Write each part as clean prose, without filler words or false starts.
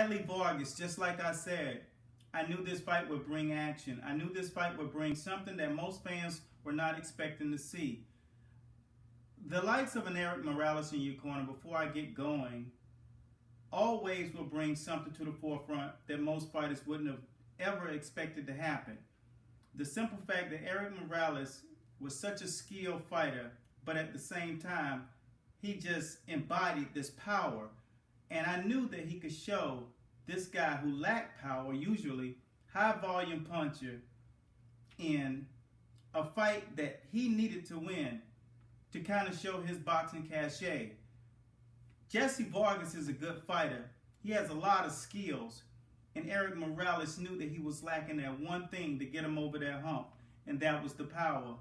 Bradley Vargas, just like I said, I knew this fight would bring action. I knew this fight would bring something that most fans were not expecting to see. The likes of an Erik Morales in your corner, before I get going, always will bring something to the forefront that most fighters wouldn't have ever expected to happen. The simple fact that Erik Morales was such a skilled fighter, but at the same time, he just embodied this power. And I knew that he could show this guy who lacked power, usually high volume puncher, in a fight that he needed to win to kind of show his boxing cachet. Jesse Vargas is a good fighter. He has a lot of skills. And Erik Morales knew that he was lacking that one thing to get him over that hump, and that was the power.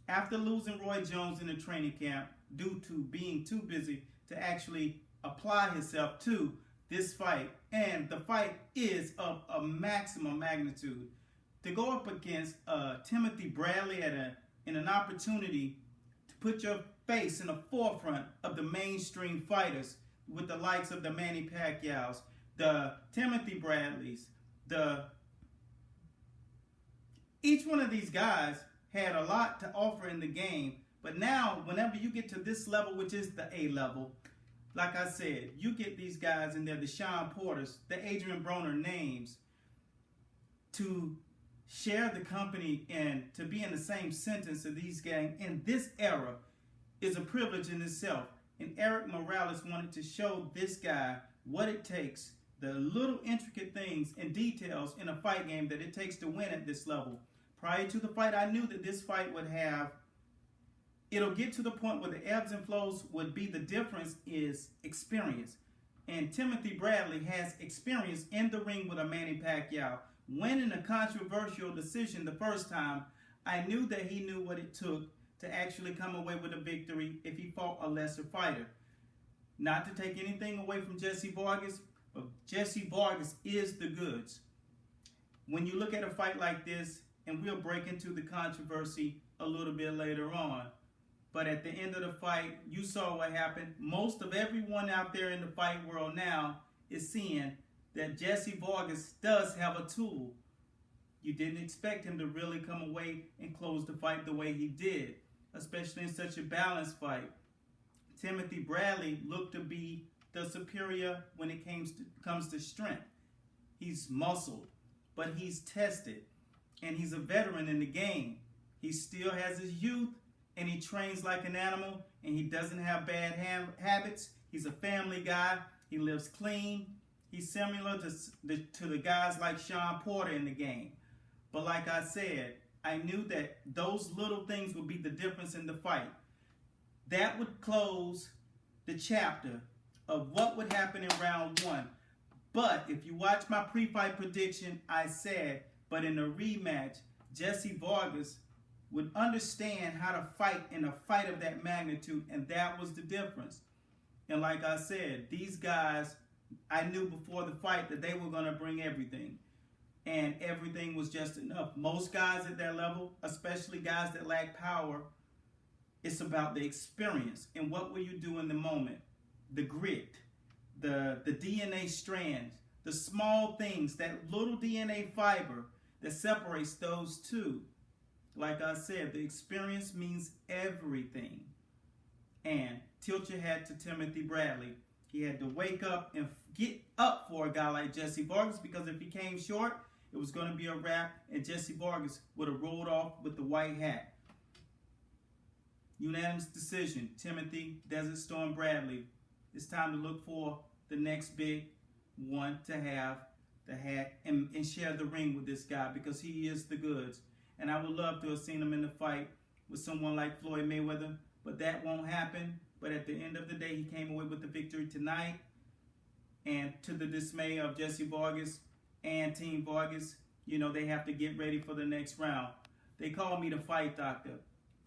After losing Roy Jones in the training camp due to being too busy to actually apply himself to this fight, and the fight is of a maximum magnitude, to go up against Timothy Bradley in an opportunity to put your face in the forefront of the mainstream fighters with the likes of the Manny Pacquiao's, the Timothy Bradleys, each one of these guys had a lot to offer in the game. But now, whenever you get to this level, which is the A level, like I said, you get these guys in there, the Sean Porters, the Adrian Broner names, to share the company and to be in the same sentence of these guys in this era is a privilege in itself. And Erik Morales wanted to show this guy what it takes, the little intricate things and details in a fight game that it takes to win at this level. Prior to the fight, I knew that this fight would have, it'll get to the point where the ebbs and flows would be, the difference is experience. And Timothy Bradley has experience in the ring with a Manny Pacquiao. Winning a controversial decision the first time, I knew that he knew what it took to actually come away with a victory if he fought a lesser fighter. Not to take anything away from Jesse Vargas, but Jesse Vargas is the goods. When you look at a fight like this, and we'll break into the controversy a little bit later on, but at the end of the fight, you saw what happened. Most of everyone out there in the fight world now is seeing that Jesse Vargas does have a tool. You didn't expect him to really come away and close the fight the way he did, especially in such a balanced fight. Timothy Bradley looked to be the superior when it comes to strength. He's muscled, but he's tested, and he's a veteran in the game. He still has his youth, and he trains like an animal, and he doesn't have bad habits. He's a family guy. He lives clean. He's similar to the guys like Sean Porter in the game. But like I said, I knew that those little things would be the difference in the fight. That would close the chapter of what would happen in round one. But if you watch my pre-fight prediction, I said, but in a rematch, Jesse Vargas would understand how to fight in a fight of that magnitude, and that was the difference. And like I said, these guys, I knew before the fight that they were going to bring everything. And everything was just enough. Most guys at that level, especially guys that lack power, it's about the experience and what will you do in the moment. The grit, the DNA strands, the small things, that little DNA fiber that separates those two. Like I said, the experience means everything. And tilt your hat to Timothy Bradley. He had to wake up and get up for a guy like Jesse Vargas, because if he came short, it was going to be a wrap, and Jesse Vargas would have rolled off with the white hat. Unanimous decision, Timothy Desert Storm Bradley. It's time to look for the next big one to have the hat and share the ring with this guy, because he is the goods. And I would love to have seen him in the fight with someone like Floyd Mayweather, but that won't happen. But at the end of the day, he came away with the victory tonight. And to the dismay of Jesse Vargas and Team Vargas, you know, they have to get ready for the next round. They call me the Fight Doctor.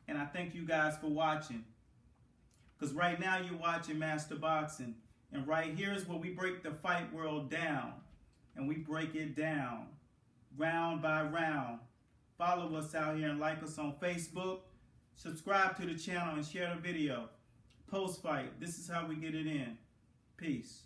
And I thank you guys for watching. Because right now you're watching Master Boxing. And right here is where we break the fight world down. And we break it down round by round. Follow us out here and like us on Facebook. Subscribe to the channel and share the video. Post-fight, this is how we get it in. Peace.